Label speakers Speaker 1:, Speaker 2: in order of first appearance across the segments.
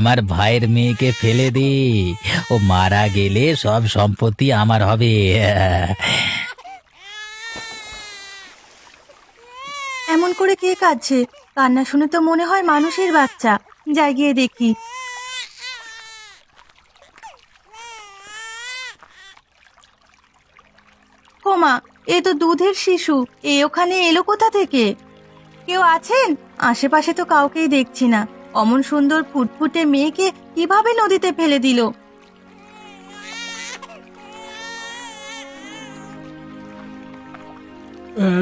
Speaker 1: আমার ভাইয়ের মেয়েকে ফেলে দে, ও মারা গেলে সব সম্পত্তি আমার হবে।
Speaker 2: এমন করে কে কাঁদছে? কান্না শুনে তো মনে হয় মানুষের বাচ্চা। যাই গিয়ে দেখি। ওমা, এ তো দুধের শিশু। ওখানে এলো কোথা থেকে? কেউ আছেন? আশেপাশে তো কাউকেই দেখছি না। অমন সুন্দর ফুটফুটে মেয়েকে কিভাবে নদীতে ফেলে দিল?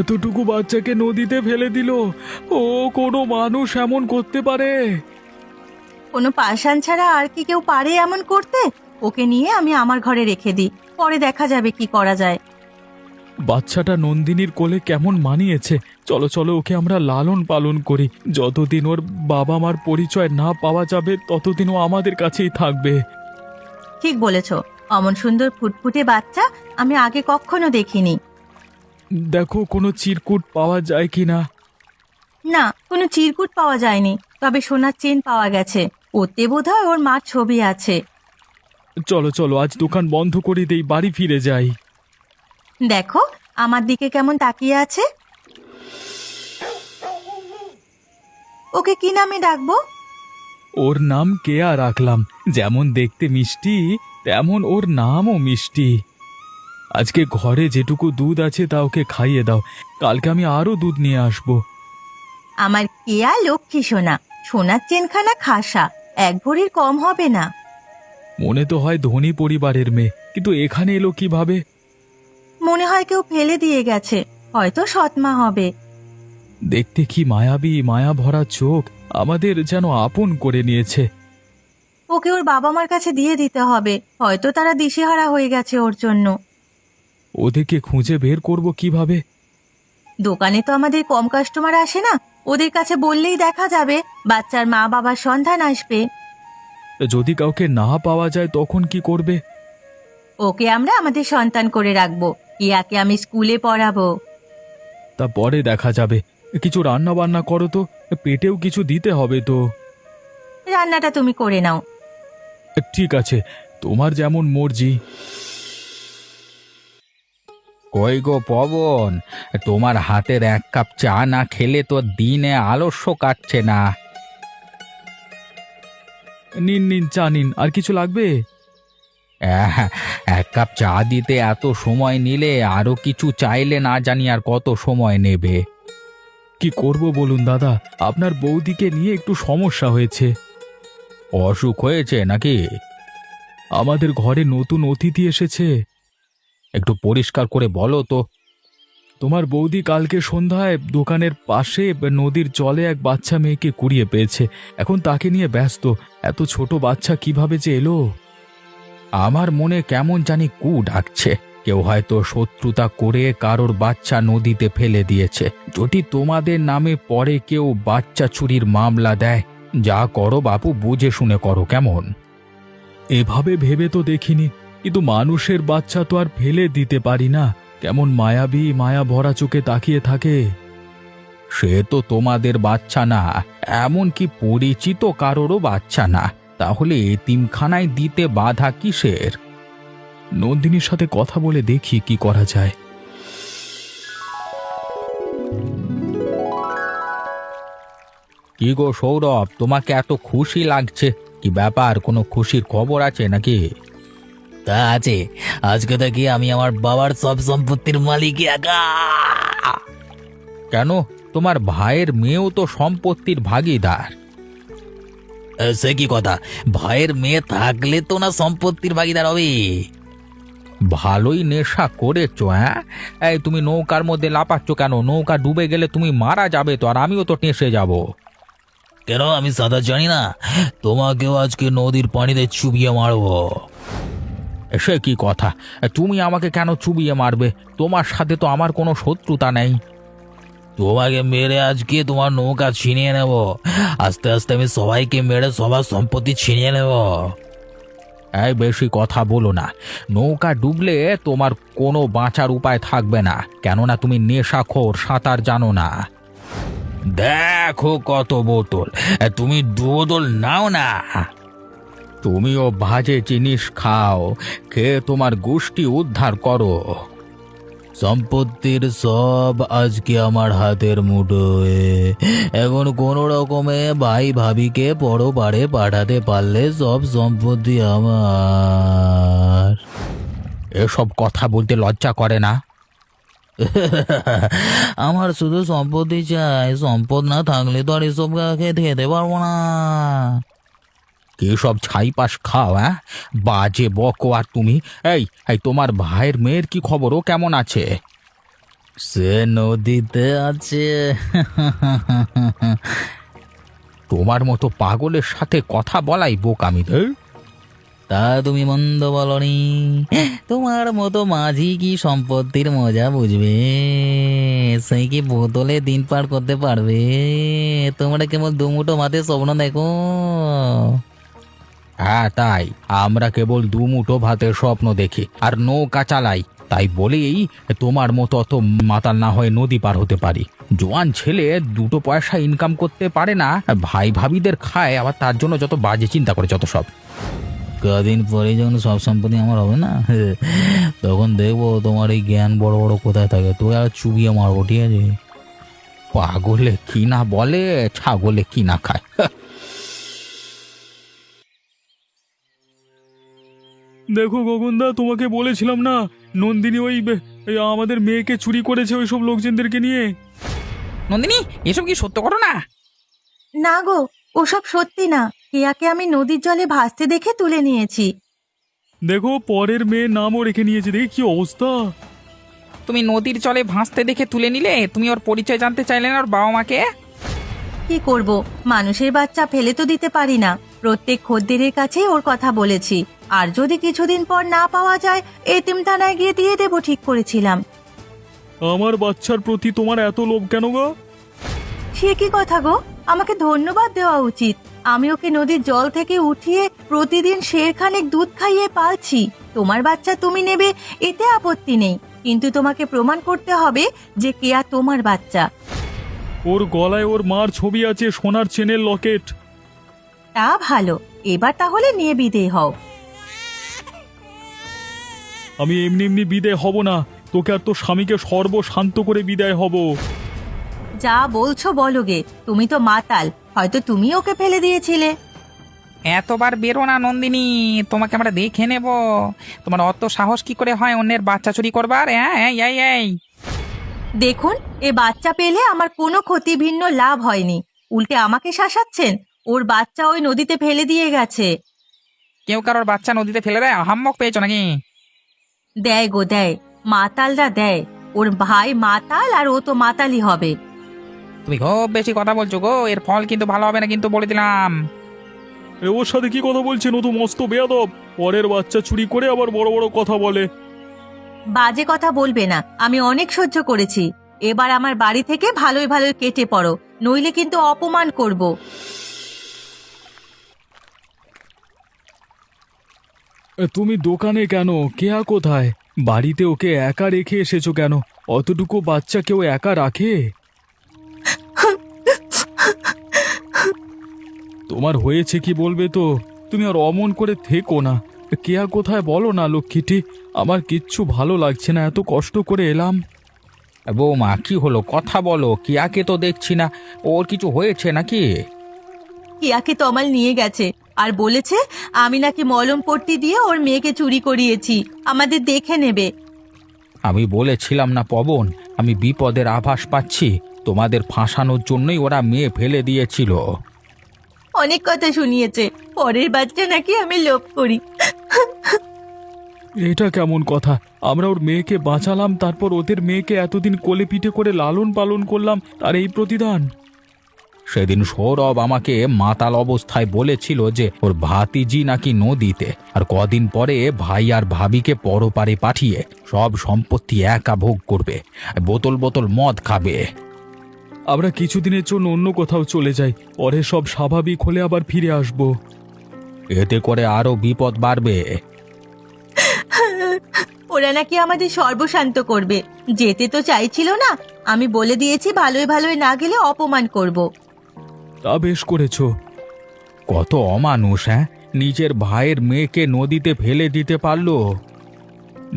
Speaker 3: এতটুকু বাচ্চাকে নদীতে ফেলে দিল? ও কোনো মানুষ এমন করতে পারে?
Speaker 2: কোনো পাষাণ ছাড়া আর কি কেউ পারে এমন করতে? ওকে নিয়ে আমি আমার ঘরে রেখে দিই, পরে দেখা যাবে কি করা যায়।
Speaker 3: বাচ্চাটা নন্দিনীর কোলে কেমন মানিয়েছে। চলো চলো, ওকে আমরা লালন পালন করি। যতদিন ওর বাবা মার পরিচয় না পাওয়া যাবে ততদিন ও আমাদের কাছেই থাকবে।
Speaker 2: ঠিক বলেছ। অমন সুন্দর ফুটফুটে বাচ্চা আমি আগে কখনো দেখিনি।
Speaker 3: দেখো কোনো চিরকুট পাওয়া যায় কিনা।
Speaker 2: না, কোনো চিরকুট পাওয়া যায়নি, তবে সোনার চেন পাওয়া গেছে। ওতে বোধহয় ওর মার ছবি আছে।
Speaker 3: চলো চলো, আজ দোকান বন্ধ করে দেই, বাড়ি ফিরে যাই।
Speaker 2: দেখো আমার দিকে কেমন তাকিয়ে আছে। ওকে কি নামে ডাকবো?
Speaker 3: ওর নাম কেয়া রাখলাম। যেমন দেখতে মিষ্টি, তেমন ওর নামও মিষ্টি। আজকে ঘরে যেটুকু দুধ আছে তা ওকে খাইয়ে দাও। কালকে আমি আরো দুধ নিয়ে আসবো।
Speaker 2: আমার কেয়া লক্ষ্মী সোনা। সোনার চেনখানা খাসা, এক ভরির কম হবে না।
Speaker 3: মনে তো হয় ধনী পরিবারের মেয়ে, কিন্তু এখানে এলো কিভাবে?
Speaker 2: মনে হয় কেউ ফেলে দিয়ে গেছে, হয়তো সৎমা হবে।
Speaker 3: দেখতে কি মায়াবী, মায়া ভরা চোখ, আমাদের যেন আপন করে নিয়েছে।
Speaker 2: ওকে ওর বাবা মার কাছে দিয়ে দিতে হবে, হয়তো তারা দিশেহারা হয়ে গেছে ওর জন্য।
Speaker 3: ওদেরকে খুঁজে বের করব কিভাবে?
Speaker 2: দোকানে তো আমাদের কম কাস্টমার আসে না, ওদের কাছে বললেই দেখা যাবে, বাচ্চার মা বাবার সন্ধান আসবে।
Speaker 3: যদি কাউকে না পাওয়া যায় তখন কি করবে?
Speaker 2: ওকে আমরা আমাদের সন্তান করে রাখবো, ইয়াকে আমি স্কুলে পড়াবো।
Speaker 3: তা পরে দেখা যাবে। কিছু রান্না বান্না করো তো, পেটেও কিছু দিতে হবে তো।
Speaker 2: রান্নাটা তুমি করে নাও।
Speaker 3: ঠিক আছে, তোমার যেমন মর্জি।
Speaker 1: কই গো পবন, তোমার হাতের এক কাপ চা না খেলে তো দিনে আলস্য কাটছে না।
Speaker 3: নিন নিন, চা নিন। আর কিছু লাগবে?
Speaker 1: আহ, এক কাপ চা দিতে এত সময় নিলে আরো কিছু চাইলে না জানি আর কত সময় নেবে।
Speaker 3: কি করব বলুন দাদা, আপনার বৌদিকে নিয়ে একটু সমস্যা হয়েছে।
Speaker 1: অসুখ হয়েছে নাকি?
Speaker 3: আমাদের ঘরে নতুন অতিথি এসেছে।
Speaker 1: একটু পরিষ্কার করে বলো তো।
Speaker 3: তোমার বৌদি কালকে সন্ধ্যায় দোকানের পাশে নদীর জলে এক বাচ্চা মেয়েকে কুড়িয়ে পেয়েছে। এখন তাকে নিয়ে ব্যস্ত। এত ছোট বাচ্চা কিভাবে যে এলো?
Speaker 1: আমার মনে কেমন জানি কু ডাকছে। কেউ হয়তো শত্রুতা করে কারোর বাচ্চা নদীতে ফেলে দিয়েছে। যদি তোমাদের নামে পরে কেউ বাচ্চা চুরির মামলা দেয়, যা করো বাপু বুঝে শুনে করো, কেমন?
Speaker 3: এভাবে ভেবে তো দেখিনি, কিন্তু মানুষের বাচ্চা তো আর ফেলে দিতে পারি না। কেমন মায়াবী, মায়া ভরা চোখে তাকিয়ে থাকে।
Speaker 1: সে তো তোমাদের বাচ্চা না, এমনকি পরিচিত কারোরও বাচ্চা না, তাহলে এতিমখানায় দিতে বাধা কিসের?
Speaker 3: নন্দিনীর সাথে কথা বলে দেখি কি করা যায়।
Speaker 1: কি গো সৌরভ, তোমাকে এত খুশি লাগছে, কি ব্যাপার? কোনো খুশির খবর আছে নাকি? তা আছে, আজকে থেকে আমি আমার বাবার সব সম্পত্তির মালিক একা। কেন, তোমার ভাইয়ের মেয়েও তো সম্পত্তির ভাগীদার। সে কি কথা? ভাইয়ের মেয়ে থাকলে তো না সম্পত্তির ভাগীদার হবে। ভালোই নেশা করেছো, হ্যাঁ? এই তুমি নৌকার মধ্যে লাফাচ্ছ কেন? নৌকা ডুবে গেলে তুমি মারা যাবে তো, আর আমিও তো টেসে যাব। কেন, আমি সাঁতার জানি না? তোমাকেও আজকে নদীর পানিতে চুবিয়ে মারবো। সে কি কথা? তুমি আমাকে কেন চুবিয়ে মারবে? তোমার সাথে তো আমার কোনো শত্রুতা নেই। তোমাকে মেরে আজকে তোমার নৌকা ছিনিয়ে নেব। আস্তে আস্তে আমি সবাইকে মেরে সবার সম্পত্তি ছিনিয়ে নেব। এই বেশি কথা বলো না। নৌকা ডুবলে তোমার কোনো বাঁচার উপায় থাকবে না, কেননা তুমি নেশাখোর, সাঁতার জানো না। দেখো কত বোতল, তুমি 2 বোতল নাও না। তুমিও বাজে জিনিস খাও, খেয়ে তোমার গোষ্ঠী উদ্ধার করো। সম্পত্তির সব আজকে আমার হাতের মুঠোয়। এখন কোনো রকমে ভাই ভাবিকে পরপারে পাঠাতে পারলে সব সম্পত্তি আমার। এসব কথা বলতে লজ্জা করে না? আমার শুধু সম্পত্তি চাই, সম্পদ না থাকলে তো আর এসব খেতে পারবো না। কি সব ছাইপাশ খাও? বাজে বকো। আর তুমি, এই এই তোমার ভাইয়ের মেয়ের কি খবর? ও কেমন আছে? সে নদীতে আছে। তোমার মতো পাগলের সাথে কথা বলাই বোকামি। তা তুমি মন্দ বলনি। তোমার মতো মাঝি কি সম্পত্তির মজা বুঝবে? সেই কি বোতলে দিন পার করতে পারবে? তোমরা কেবল দুমুটো ভাতের স্বপ্ন দেখো। হ্যাঁ তাই, আমরা কেবল দুমুঠো ভাতের স্বপ্ন দেখি আর নৌকা চালাই। তাই বলেই তোমার মতো অত মাতাল না হয়ে নদী পার হতে পারি। জোয়ান ছেলে দুটো পয়সা ইনকাম করতে পারে না, ভাই ভাবিদের খায়, আবার তার জন্য যত বাজে চিন্তা করে যত সব। কদিন পরে যখন সব সম্পত্তি আমার হবে না, তখন দেখবো তোমার এই জ্ঞান বড় বড় কোথায় থাকে। তুই আর চুবিয়ে মারবো, ঠিক আছে? পাগলে কি না বলে, ছাগলে কি না খায়।
Speaker 3: দেখো গগনদা, তোমাকে বলেছিলাম না নন্দিনী ওই আমাদের মেয়েকে চুরি করেছে ওই সব লোকজনদেরকে নিয়ে।
Speaker 1: নন্দিনী, এসব কি সত্য ঘটনা?
Speaker 2: না গো, ওসব সত্যি না। কেয়াকে আমি নদীর জলে ভাসতে দেখে তুলে নিয়েছি।
Speaker 3: দেখো, পরের মেয়ের নামও রেখে নিয়েছে, দেখি কি অবস্থা।
Speaker 4: তুমি নদীর জলে ভাসতে দেখে তুলে নিলে? তুমি ওর পরিচয় জানতে চাইলে না ওর বাবা মাকে?
Speaker 2: কি করব, মানুষের বাচ্চা ফেলে তো দিতে পারি না। প্রত্যেক খদ্দেরের কাছেই ওর কথা বলেছি। আর যদি কিছুদিন পর না পাওয়া যায়, এতিমখানায় গিয়ে দিয়ে দেবো ঠিক করেছিলাম।
Speaker 3: আমার বাচ্চার প্রতি তোমার এত লোভ কেন গো?
Speaker 2: সে কি কথা গো? আমাকে ধন্যবাদ দেওয়া উচিত। আমি ওকে নদীর জল থেকে উঠিয়ে প্রতিদিন শেরখানেক দুধ খাইয়ে পালছি। তোমার বাচ্চা তুমি নেবে, এতে আপত্তি নেই, কিন্তু তোমাকে প্রমাণ করতে হবে যে কেয়া তোমার বাচ্চা।
Speaker 3: ওর গলায় ওর মার ছবি আছে, সোনার চেনের লকেট।
Speaker 2: তা ভালো, এবার তাহলে নিয়ে বিদেয় হও।
Speaker 3: আমি এমনি এমনি বিদায় হব না, তোকে আর তোর স্বামীকে সর্বশান্ত করে বিদায় হব।
Speaker 2: যা বলছো বলো গে, তুমি তো মাতাল, হয়তো তুমি ওকে ফেলে দিয়েছিলে।
Speaker 4: এতবার বেরো না নন্দিনী, তোমাকে আমরা দেখে নেব। তোমার অত সাহস কি করে হয় অন্যের বাচ্চা চুরি করবার? হ্যাঁ, এই এই এই
Speaker 2: দেখুন, এ বাচ্চা পেলে আমার কোনো ক্ষতি ভিন্ন লাভ হয়নি, উল্টে আমাকে শাসাচ্ছেন। ওর বাচ্চা ওই নদীতে ফেলে দিয়ে গেছে।
Speaker 4: কেউ কারোর বাচ্চা নদীতে ফেলে দেয়? হাম্মক পেয়েছো নাকি?
Speaker 2: দেয় গো দেয়, মাতালরা দেয়। ওর ভাই মাতাল আর ও তো মাতালই হবে।
Speaker 4: তুমি খুব বেশি কথা বলছো গো, এর ফল কিন্তু ভালো হবে না, কিন্তু বলে দিলাম।
Speaker 3: ওর সাথে কি কথা বলছেন? ও তো মস্ত বেয়াদব। পরের বাচ্চা চুরি করে আবার বড় বড় কথা বলে।
Speaker 2: বাজে কথা বলবে না, আমি অনেক সহ্য করেছি। এবার আমার বাড়ি থেকে ভালোই ভালোই কেটে পড়ো, নইলে কিন্তু অপমান করব।
Speaker 3: তুমি দোকানে কেন? কেয়া কোথায়? বাড়িতে ওকে একা রেখে এসেছো কেন? অতটুকু বাচ্চা কেউ একা রাখে? তোমার হয়েছে কি বলবে তো? তুমি আর অমন করে থেকো না। কেয়া কোথায় বলো না লক্ষ্মীটি? আমার কিচ্ছু ভালো লাগছে না, এত কষ্ট করে এলাম।
Speaker 1: বৌমা, কি হলো? কথা বলো। কিয়াকে তো দেখছি না, ওর কিছু হয়েছে নাকি?
Speaker 2: কিয়াকে তমাল নিয়ে গেছে আর বলেছে আমি নাকি মলম পট্টি দিয়ে ওর মেয়েকে চুরি করিয়েছি, আমাদের দেখে নেবে।
Speaker 1: আমি বলেছিলাম না পবন, আমি বিপদের আভাস পাচ্ছি। তোমাদের ফাঁসানোর জন্যই ওরা মেয়ে ফেলে দিয়েছিল।
Speaker 2: অনেক কথা শুনিয়েছে, পরের বাচ্চা নাকি আমি লোভ করি।
Speaker 3: এটা কেমন কথা? আমরা ওর মেয়েকে বাঁচালাম, তারপর ওদের মেয়েকে এতদিন কোলে পিঠে করে লালন পালন করলাম, তার এই প্রতিদান?
Speaker 1: সেদিন সৌরভ আমাকে মাতাল অবস্থায় বলেছিল যে ওর ভাতিজি নাকি নদীতে, আর কদিন পরে ভাই আর ভাবিকে পরপারে পাঠিয়ে সব সম্পত্তি একা ভোগ করবে, বোতল বোতল মদ খাবে।
Speaker 3: আমরা কিছুদিনের জন্য অন্য কোথাও চলে যাই, পরে সব স্বাভাবিক হলে আবার ফিরে আসব।
Speaker 1: এতে করে আরো বিপদ বাড়বে।
Speaker 2: ওরা নাকি আমাদের সর্বশান্ত করবে। যেতে তো চাইছিল না, আমি বলে দিয়েছি ভালোই ভালোই না গেলে অপমান করব।
Speaker 3: তা বেশ করেছো।
Speaker 1: কত অমানুষ!
Speaker 3: নিজের ভাইয়ের মেয়েকে নদীতে ফেলে দিতে পারলো।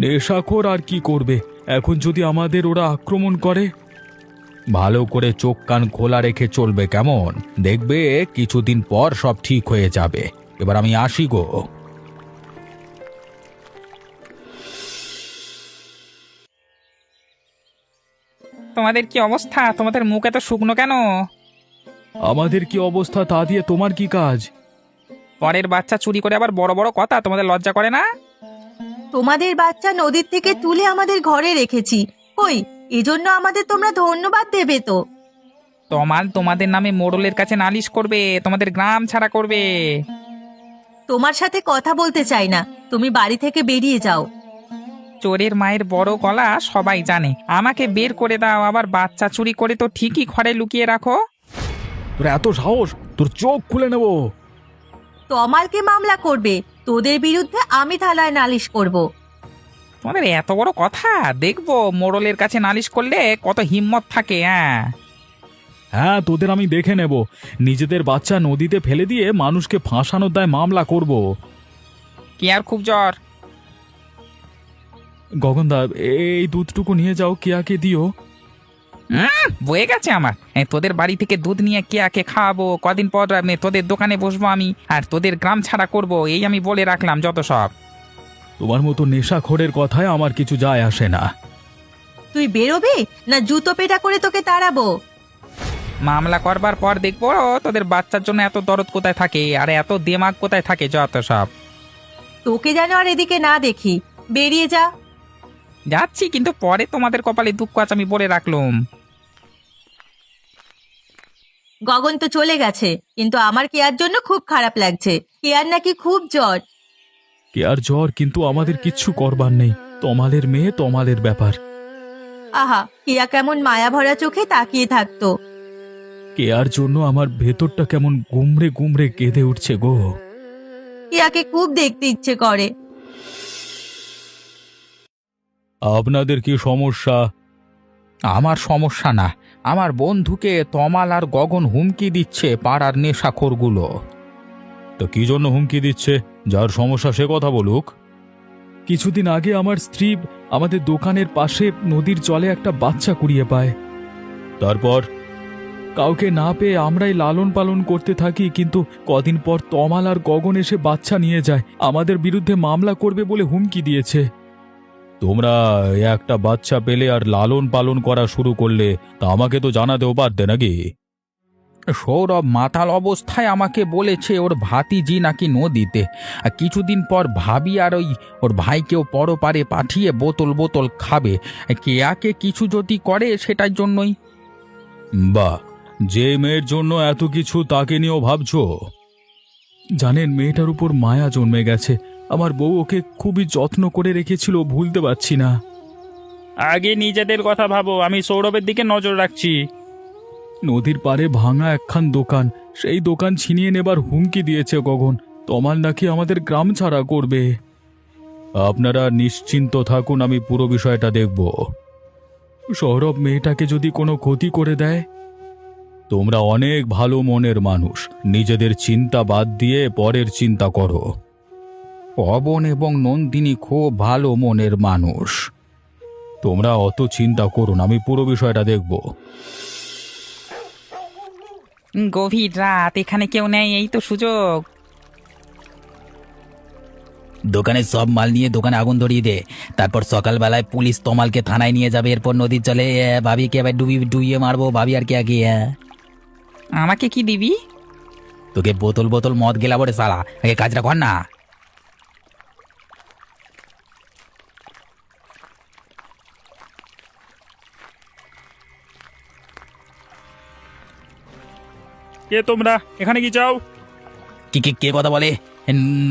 Speaker 3: নেশাখোর আর কি করবে, এখন যদি আমাদের ওরা আক্রমণ করে? ভালো করে চোখ কান খোলা রেখে চলবে, কেমন? দেখবে কিছুদিন পর সব ঠিক হয়ে যাবে। এবার আমি আসি গো।
Speaker 4: তোমাদের কি অবস্থা? তোমাদের মুখ এত শুকনো কেন?
Speaker 3: আমাদের কি অবস্থা তা দিয়ে তোমার কি কাজ?
Speaker 4: পরের বাচ্চা চুরি করে আবার বড় বড় কথা, তোমাদের লজ্জা করে না?
Speaker 2: তোমাদের বাচ্চা নদীর থেকে তুলে আমাদের ঘরে রেখেছি, কই এজন্য আমাদের তোমরা ধন্যবাদ দেবে তো।
Speaker 4: তোমাদের নামে মোড়লের কাছে নালিশ করবে, তোমাদের গ্রাম ছাড়া করবে।
Speaker 2: তোমার সাথে কথা বলতে চাই না, তুমি বাড়ি থেকে বেরিয়ে যাও।
Speaker 4: চোরের মায়ের বড় গলা সবাই জানে, আমাকে বের করে দাও। আবার বাচ্চা চুরি করে তো ঠিকই ঘরে লুকিয়ে রাখো।
Speaker 3: তোর এত সাহস, তোর চোখ খুলে নেব।
Speaker 2: তমালকে মামলা করবে, তোদের বিরুদ্ধে আমি থানায় নালিশ করব।
Speaker 4: তোমাদের এত বড় কথা, দেখবো মোড়লের কাছে নালিশ করলে কত হিম্মত থাকে।
Speaker 3: হ্যাঁ, তোদের আমি দেখে নেব। নিজেদের বাচ্চা নদীতে ফেলে দিয়ে মানুষকে ফাঁসানোর দায় মামলা করব।
Speaker 4: কি আর খুব জ্বর?
Speaker 3: গগনদা, এই দুধটুকু নিয়ে যাও, কেয়াকে দিও।
Speaker 4: বয়ে গেছে আমার। তোদের বাড়ি থেকে দুধ নিয়ে কে খাওয়াবো? কদিন পর তোদের দোকানে বসবো আমি, আর তোদের গ্রাম ছাড়া করব, এই আমি বলে রাখলাম যত সব।
Speaker 3: তোমার মতো নেশাখোরের কথায় আমার কিছু যায় আসে না।
Speaker 2: তুই বেরোবি না জুতো পেটা করে তোকে তাড়াবো?
Speaker 4: মামলা করবার পর দেখবো তোদের বাচ্চার জন্য এত দরদ কোথায় থাকে আর এত দেমাগ কোথায় থাকে, যত সব।
Speaker 2: তোকে যেন আর এদিকে না দেখি, বেরিয়ে যা।
Speaker 4: যাচ্ছি, কিন্তু পরে তোমাদের কপালে দুঃখ আছে আমি বলে রাখলুম।
Speaker 2: গগন তো চলে গেছে, কিন্তু আমার কেয়ার জন্য খুব খারাপ লাগছে। কেয়ার নাকি খুব জ্বর।
Speaker 3: কেয়ার জ্বর, কিন্তু আমাদের কিচ্ছু করবার নেই। তমালের মেয়ে, তমালের ব্যাপার।
Speaker 2: আহা, কেয়া কেমন মায়া ভরা চোখে তাকিয়ে থাকতো।
Speaker 3: কেয়ার জন্য আমার ভেতরটা কেমন গুমড়ে গুমড়ে কেঁদে উঠছে গো।
Speaker 2: কেয়াকে খুব দেখতে ইচ্ছে করে।
Speaker 3: আপনাদের কি সমস্যা?
Speaker 1: আমার সমস্যা না, আমার বন্ধুকে তমাল আর গগন হুমকি দিচ্ছে, পাড়ার নেশাখোরগুলো।
Speaker 3: তো কি জন্য হুমকি দিচ্ছে? যার সমস্যা সে কথা বলুক। কিছুদিন আগে আমার স্ত্রী আমাদের দোকানের পাশে নদীর জলে একটা বাচ্চা কুড়িয়ে পায়। তারপর কাউকে না পেয়ে আমরাই লালন পালন করতে থাকি, কিন্তু কদিন পর তমাল আর গগন এসে বাচ্চা নিয়ে যায়, আমাদের বিরুদ্ধে মামলা করবে বলে হুমকি দিয়েছে। তোমরা একটা বাচ্চা পেলে আর লালন পালন করা শুরু করলে, তা আমাকে তো জানাতেও পারতে নাকি?
Speaker 1: সৌরভ মাতাল অবস্থায় আমাকে বলেছে ওর ভাতিজি নাকি নদীতে, আর কিছুদিন পর ভাবি আর ওর ভাইকেও পরপারে পাঠিয়ে বোতল বোতল খাবে। কেয়াকে কিছু যদি করে সেটার জন্যই।
Speaker 3: বাহ, যে মেয়ের জন্য এত কিছু তাকে নিয়েও ভাবছো। জানেন, মেয়েটার উপর মায়া জন্মে গেছে। আমার বউ ওকে খুবই যত্ন করে রেখেছিল, ভুলতে পারছি না।
Speaker 4: আগে নিজেদের কথা ভাবো, আমি সৌরভের দিকে নজর রাখছি।
Speaker 3: নদীর পাড়ে ভাঙা একখান দোকান, সেই দোকান ছিনিয়ে নেবার হুমকি দিয়েছে গগন। তমাল নাকি আমাদের গ্রাম ছাড়া করবে। আপনারা নিশ্চিন্ত থাকুন, আমি পুরো বিষয়টা দেখব। সৌরভ মেয়েটাকে যদি কোনো ক্ষতি করে দেয়? তোমরা অনেক ভালো মনের মানুষ, নিজেদের চিন্তা বাদ দিয়ে পরের চিন্তা করো।
Speaker 1: পবন এবং নন্দিনী খুব ভালো মনের মানুষ।
Speaker 3: তোমরা অত চিন্তা করুন, আমি পুরো বিষয়টা দেখব।
Speaker 4: গভীর রাত, এখানে কেউ নেই, এই তো সুযোগ।
Speaker 1: দোকানে সব মাল নিয়ে দোকানে আগুন ধরিয়ে দে, তারপর সকালবেলায় পুলিশ তমালকে থানায় নিয়ে যাবে। এরপর নদীর জলে ভাবিকে আবার ডুবিয়ে মারবো, ভাবি আর কে আগে।
Speaker 4: আমাকে কি দিবি?
Speaker 1: তোকে বোতল বোতল মদ গেলাবো রে সালা, আগে কাজটা কর না।
Speaker 4: কে তোমরা? এখানে কি চাও?
Speaker 1: কে কথা বলে?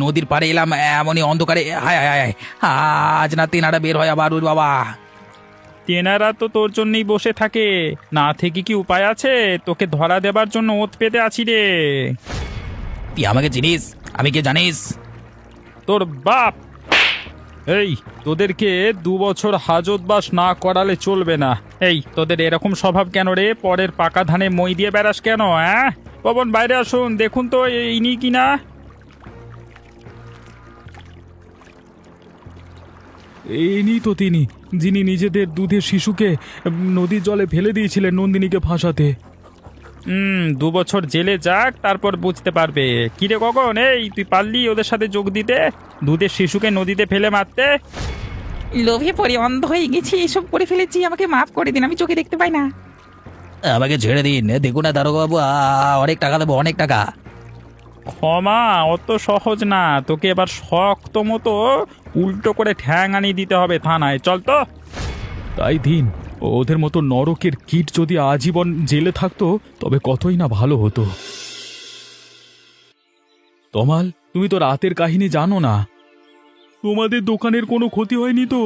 Speaker 1: নদীর পাড়ে এলাম এমনই অন্ধকারে, হায় হায় হায়, আজ না তেনারা বের হয় আবার। ওর বাবা,
Speaker 4: তেনারা তো তোর জন্যই বসে থাকে, না থেকে কি উপায় আছে? তোকে ধরা দেবার জন্য ওত পেতে আছি রে।
Speaker 1: তুই আমাকে চিনিস? আমি কে জানিস?
Speaker 4: তোর বাপ। এই, তোদেরকে 2 বছর হাজতবাস না করালে চলবে না। এই, তোদের এরকম স্বভাব কেন রে? পরের পাকা ধানে মই দিয়ে বেড়াস কেন? পবন, বাইরে আসুন, দেখুন তো ইনি কিনা।
Speaker 3: ইনি তো তিনি, যিনি নিজেদের দুধের শিশুকে নদীর জলে ফেলে দিয়েছিলেন নন্দিনীকে ফাঁসাতে।
Speaker 4: 2 বছর জেলে যাক, তারপর বুঝতে পারবে। কিরে গগন, এই তুই পারলি ওদের সাথে যোগ দিতে, দুধের শিশুকে নদীতে ফেলে মারতে?
Speaker 5: লোভে পড়ে অন্ধ হয়ে গেছি, এসব করে ফেলেছি, আমাকে মাফ করে দিন, আমি চোখে দেখতে পাই না।
Speaker 1: আমাকে ছেড়ে দিন, দেখুন না দারোগা বাবু, অনেক টাকা দেবো, অনেক টাকা।
Speaker 4: ক্ষমা অত সহজ না, তোকে এবার শক্ত মতো উল্টো করে ঠ্যাং আনিয়ে দিতে হবে থানায়। চল তো।
Speaker 3: তাই দিন, ওদের মতো নরকের কীট যদি আজীবন জেলে থাকতো তবে কতই না ভালো হতো। তমাল, তুমি তো রাতের কাহিনী জানো না। তোমাদের দোকানের কোনো ক্ষতি হয়নি তো?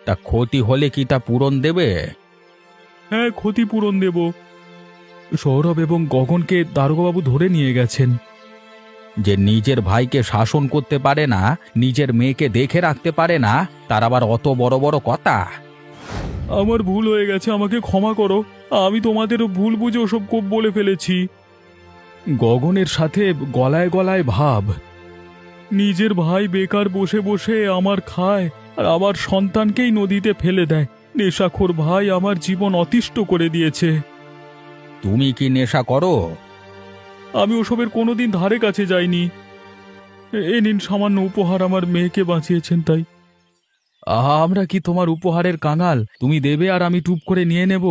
Speaker 1: তা ক্ষতি হলে কি তা পূরণ দেবে?
Speaker 3: হ্যাঁ, ক্ষতিপূরণ দেব। সৌরভ এবং গগনকে দারোগাবাবু ধরে নিয়ে গেছেন।
Speaker 1: যে নিজের ভাইকে শাসন করতে পারে না, নিজের মেয়েকে দেখে রাখতে পারে না, তার আবার অত বড় বড় কথা?
Speaker 3: আমার ভুল হয়ে গেছে, আমাকে ক্ষমা করো। আমি তোমাদেরও ভুল বুঝে ওসব কোপ বলে ফেলেছি। গগনের সাথে গলায় গলায় ভাব। নিজের ভাই বেকার বসে বসে আমার খায়, আর আমার সন্তানকেই নদীতে ফেলে দেয়। নেশাখোর ভাই আমার জীবন অতিষ্ঠ করে দিয়েছে।
Speaker 1: তুমি কি নেশা করো?
Speaker 3: আমি ওসবের কোনোদিন ধারে কাছে যাইনি। এ নিন সামান্য উপহার, আমার মেয়েকে বাঁচিয়েছেন তাই। আমরা কি তোমার উপহারের কাঙাল? তুমি দেবে আর আমি টুপ করে নিয়ে নেব?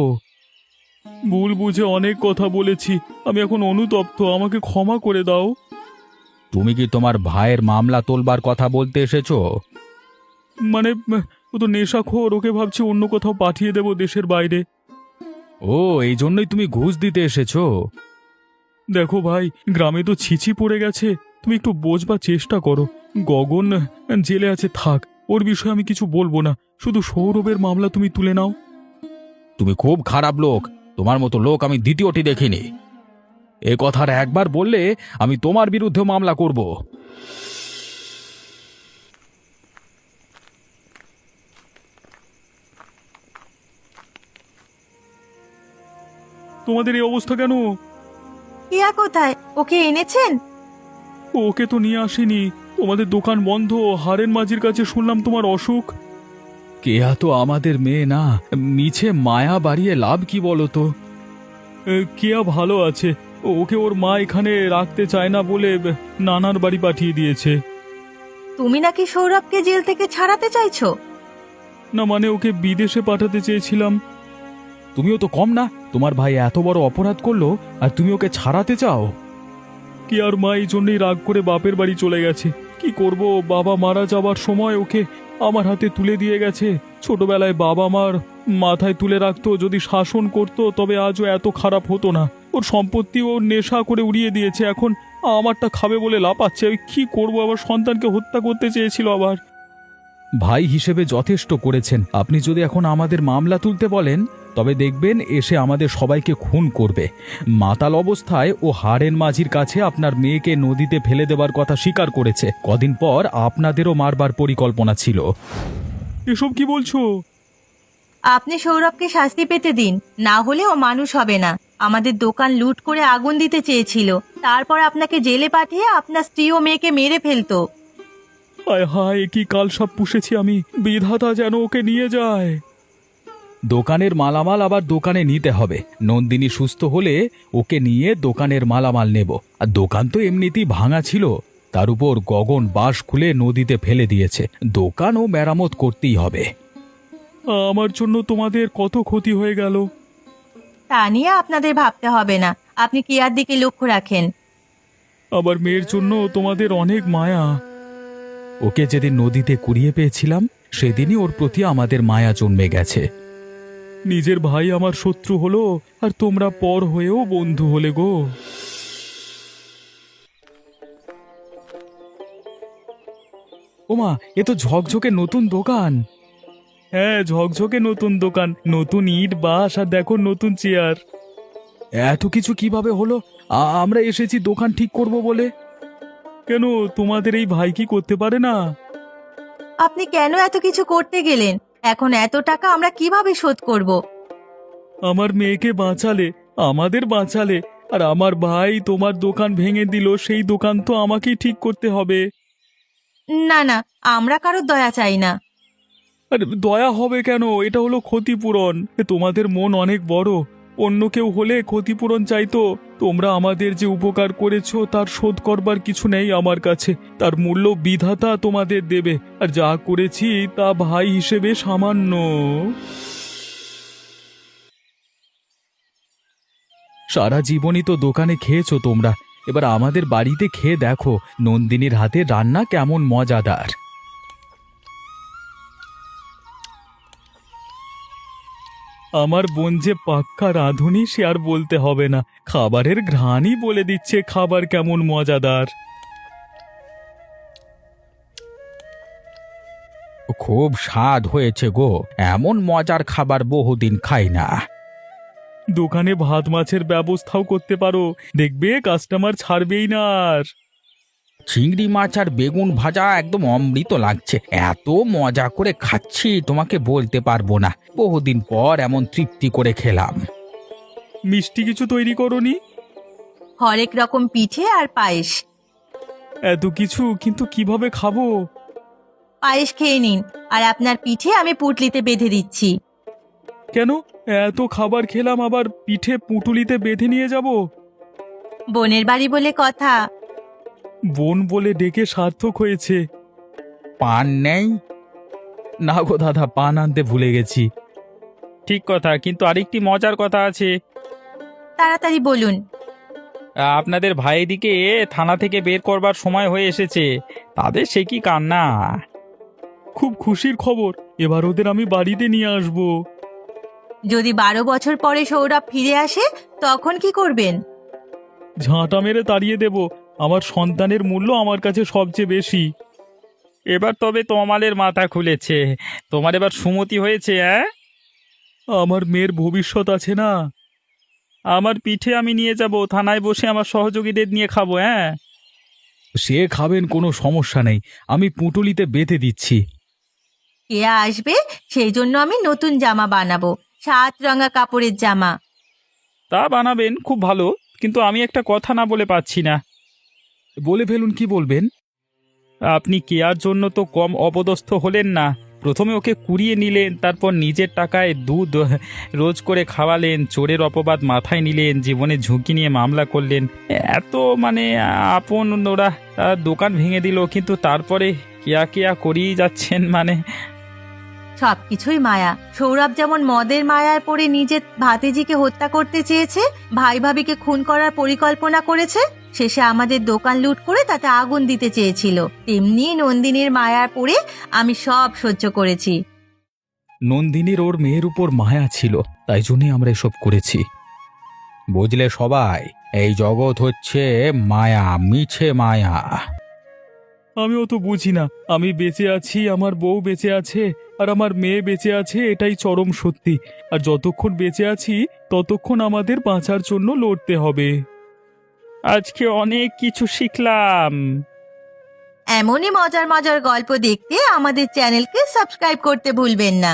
Speaker 3: ভুল বুঝে অনেক কথা বলেছি, আমি এখন অনুতপ্ত, আমাকে ক্ষমা করে দাও।
Speaker 1: তুমি কি তোমার ভাইয়ের মামলা তোলবার কথা বলতে এসেছো?
Speaker 3: মানে ও তো নেশাখোর, ওকে ভাবছি অন্য কোথাও পাঠিয়ে দেব, দেশের বাইরে। ও, এই জন্যই তুমি ঘুষ দিতে এসেছো? দেখো ভাই, গ্রামে তো ছিছি পড়ে গেছে, তুমি একটু বোঝবার চেষ্টা করো। গগন জেলে আছে, থাক, ওর বিষয়ে আমি কিছু বলবো না, শুধু সৌরভের মামলা তুমি তুলে নাও।
Speaker 1: তুমি খুব খারাপ লোক, তোমার মতো লোক আমি দ্বিতীয়টি দেখিনি। এ কথার একবার বললে আমি তোমার বিরুদ্ধে মামলা করব।
Speaker 3: তোমাদের এই অবস্থা কেন?
Speaker 2: কেয়া কোথায়? ওকে এনেছেন?
Speaker 3: ওকে তো নিয়ে আসিনি, তোমাদের দোকান বন্ধ। হারেন মাঝির কাছে শুনলাম তোমার অসুখ। কেয়া তো আমাদের মেয়ে না, মিছে মায়া বাড়িয়ে লাভ কি বলো তো? কেয়া ভালো আছে, ওকে ওর মা এখানে রাখতে চায় না বলে নানার বাড়ি পাঠিয়ে দিয়েছে।
Speaker 2: তুমি নাকি সৌরভকে জেল থেকে ছাড়াতে চাইছো?
Speaker 3: না মানে ওকে বিদেশে পাঠাতে চেয়েছিলাম। তুমিও তো কম না, তোমার ভাই এত বড় অপরাধ করলো আর তুমি ওকে ছাড়াতে চাও? কি আর মা এই জন্যই রাগ করে বাপের বাড়ি চলে গেছে। কি করব, বাবা মারা যাবার সময় ওকে আমার হাতে তুলে দিয়ে গেছে। ছোটবেলায় বাবা মার মাথায় তুলে রাখতো, যদি শাসন করতো তবে আজও এত খারাপ হতো না। ওর সম্পত্তি ও নেশা করে উড়িয়ে দিয়েছে, এখন আমারটা খাবে বলে লাপাচ্ছে। আমি কি করব, আবার সন্তানকে হত্যা করতে চেয়েছিল আবার। ভাই হিসেবে যথেষ্ট করেছেন, আপনি যদি এখন আমাদের মামলা তুলতে বলেন তবে দেখবেন এসে আমাদের সবাইকে খুন করবে। মাতাল অবস্থায় ও হারেন মাঝির কাছে আপনার মেয়েকে নদীতে ফেলে দেবার কথা স্বীকার করেছে। কদিন পর আপনাদেরও মারবার পরিকল্পনা ছিল। এসব কি বলছো?
Speaker 2: আপনি সৌরভকে শাস্তি পেতে দিন, না হলে ও মানুষ হবে না। আমাদের দোকান লুট করে আগুন দিতে চেয়েছিল, তারপর আপনাকে জেলে পাঠিয়ে আপনার স্ত্রী ও মেয়েকে মেরে ফেলতো।
Speaker 3: হায় হায়, কি কালসাপ পুষেছি আমি, বিধাতা যেন ওকে নিয়ে যায়। দোকানের মালামাল আবার দোকানে নিতে হবে। নন্দিনী সুস্থ হলে ওকে নিয়ে দোকানের মালামাল নেব। আর দোকান তো এমনিতেই ভাঙা ছিল, তার উপর গগন বাঁশ খুলে নদীতে ফেলে দিয়েছে, দোকানও মেরামত করতেই হবে। আমার জন্য তোমাদের কত ক্ষতি হয়ে গেল।
Speaker 2: তা নিয়ে আপনাদের ভাবতে হবে না, আপনি কেয়ার দিকে লক্ষ্য রাখেন।
Speaker 3: আবার মেয়ের জন্য তোমাদের অনেক মায়া। ওকে যেদিন নদীতে কুড়িয়ে পেয়েছিলাম সেদিনই ওর প্রতি আমাদের মায়া জন্মে গেছে। নিজের ভাই আমার শত্রু হলো, আর তোমরা পর হয়েও বন্ধু হলে গো। ওমা, এ তো ঝকঝকে নতুন দোকান। হ্যাঁ, ঝকঝকে নতুন দোকান, নতুন ইট বাস আর দেখো নতুন চেয়ার। এত কিছু কিভাবে হলো? আমরা এসেছি দোকান ঠিক করব বলে। কেন, তোমাদের এই ভাই কি করতে পারে না?
Speaker 2: আপনি কেন এত কিছু করতে গেলেন? এখন এত টাকা আমরা কিভাবে শোধ করব?
Speaker 3: আমার মেয়েকে বাঁচালে, আমাদের বাঁচালে, আর আমার ভাই তোমার দোকান ভেঙে দিল, সেই দোকান তো আমাকেই ঠিক করতে হবে।
Speaker 2: না না, আমরা কারোর দয়া চাই না।
Speaker 3: আরে দয়া হবে কেন? এটা হলো ক্ষতিপূরণ। তোমাদের মন অনেক বড়। অন্য কেউ হলে ক্ষতিপূরণ চাইতো। তোমরা আমাদের যে উপকার করেছো তার শোধ করবার কিছু নেই আমার কাছে। তার মূল্য বিধাতা তোমাদের দেবে। আর যা করেছি তা ভাই হিসেবে সামান্য। সারা জীবনই তো দোকানে খেয়েছো তোমরা, এবার আমাদের বাড়িতে খেয়ে দেখো নন্দিনীর হাতে রান্না কেমন মজাদার। আমার বোন যে পাক্কা রাঁধুনি সে আর বলতে হবে না। খাবারের ঘ্রাণই বলে দিচ্ছে খাবার কেমন মজাদার।
Speaker 1: খুব স্বাদ হয়েছে গো, এমন মজার খাবার বহুদিন খাই না।
Speaker 3: দোকানে ভাত মাছের ব্যবস্থাও করতে পারো, দেখবে কাস্টমার ছাড়বেই না আর।
Speaker 1: চিংড়ি মাছ আর বেগুন ভাজা একদম অমৃত লাগছে, এত মজা করে খাচ্ছি তোমাকে বলতে পারবো না। বহুদিন পর এমন তৃপ্তি করে খেলাম।
Speaker 3: মিষ্টি কিছু তৈরি করনি?
Speaker 2: হরেক রকম পিঠে আর পায়েস।
Speaker 3: এত কিছু কিন্তু কিভাবে খাবো?
Speaker 2: পায়েস খেয়ে নিন, আর আপনার পিঠে আমি পুঁটলিতে বেঁধে দিচ্ছি।
Speaker 3: কেন? এত খাবার খেলাম আবার পিঠে পুঁটুলিতে বেঁধে নিয়ে যাব?
Speaker 2: বোনের বাড়ি বলে কথা।
Speaker 3: বোন বলে ডেকে সার্থক হয়েছে।
Speaker 1: পান নেই?
Speaker 3: না গো দাদা, পান আনতে ভুলে গেছি।
Speaker 4: ঠিক কথা, কিন্তু আরেকটি মজার কথা আছে।
Speaker 2: তাড়াতাড়ি বলুন।
Speaker 4: আপনাদের ভাইদিকে থানা থেকে বের করবার সময় হয়ে এসেছে। তাদের সে কি কান্না!
Speaker 3: খুব খুশির খবর, এবার ওদের আমি বাড়িতে নিয়ে আসব।
Speaker 2: যদি 12 বছর পরে সৌরভ ফিরে আসে তখন কি করবেন?
Speaker 3: ঝাঁটা মেরে তাড়িয়ে দেব। আমার সন্তানের মূল্য আমার কাছে সবচেয়ে বেশি।
Speaker 4: এবার তবে তমালের মাথা খুলেছে। তোমার এবার সুমতি হয়েছে, হ্যাঁ?
Speaker 3: আমার মেয়ের ভবিষ্যৎ আছে না।
Speaker 4: আমার পিঠে আমি নিয়ে যাব, থানায় বসে আমার সহযোগীদের নিয়ে খাবো, হ্যাঁ?
Speaker 3: সে খাবেন, কোনো সমস্যা নেই, আমি পুঁটুলিতে বেঁধে দিচ্ছি।
Speaker 2: কে আসবে সেই জন্য আমি নতুন জামা বানাবো, 7 রঙা কাপড়ের জামা।
Speaker 4: তা বানাবেন, খুব ভালো, কিন্তু আমি একটা কথা না বলে পাচ্ছি না।
Speaker 3: বলে ফেলুন, কি বলবেন?
Speaker 4: আপনি কেয়ার জন্য তো কম অপদস্থ হলেন না। প্রথমে ওকে কুড়িয়ে নিলেন, তারপর নিজের টাকায় দুধ রোজ করে খাওয়ালেন, চোরের অপবাদ মাথায় নিলেন, জীবনে ঝুঁকি নিয়ে মামলা করলেন। এত মানে আপন ওরা দোকান ভেঙে দিল, কিন্তু তারপরে কেয়া কেয়া করিয়ে যাচ্ছেন মানে।
Speaker 2: সবকিছুই মায়া। সৌরভ যেমন মদের মায়ায় পড়ে নিজের ভাতিজিকে হত্যা করতে চেয়েছে, ভাই ভাবিকে খুন করার পরিকল্পনা করেছে, শেষে আমাদের দোকান লুট করে তাতে আগুন দিতে চেয়েছিল, তেমনি নন্দিনীর মায়ায় পড়ে আমি সব সহ্য করেছি।
Speaker 3: নন্দিনীর ওর মেয়ের উপর মায়া ছিল, তাই জন্যই আমরা এসব করেছি।
Speaker 1: বুঝলে সবাই, এই জগৎ হচ্ছে মায়া, মিছে মায়া।
Speaker 3: আমি অত বুঝি না। আমি বেঁচে আছি, আমার বউ বেঁচে আছে, আর আমার মেয়ে বেঁচে আছে, এটাই চরম সত্যি। আর যতক্ষণ বেঁচে আছি ততক্ষণ আমাদের বাঁচার জন্য লড়তে হবে।
Speaker 4: আজকে অনেক কিছু শিখলাম।
Speaker 2: এমনই মজার মজার গল্প দেখতে আমাদের চ্যানেলকে সাবস্ক্রাইব করতে ভুলবেন না।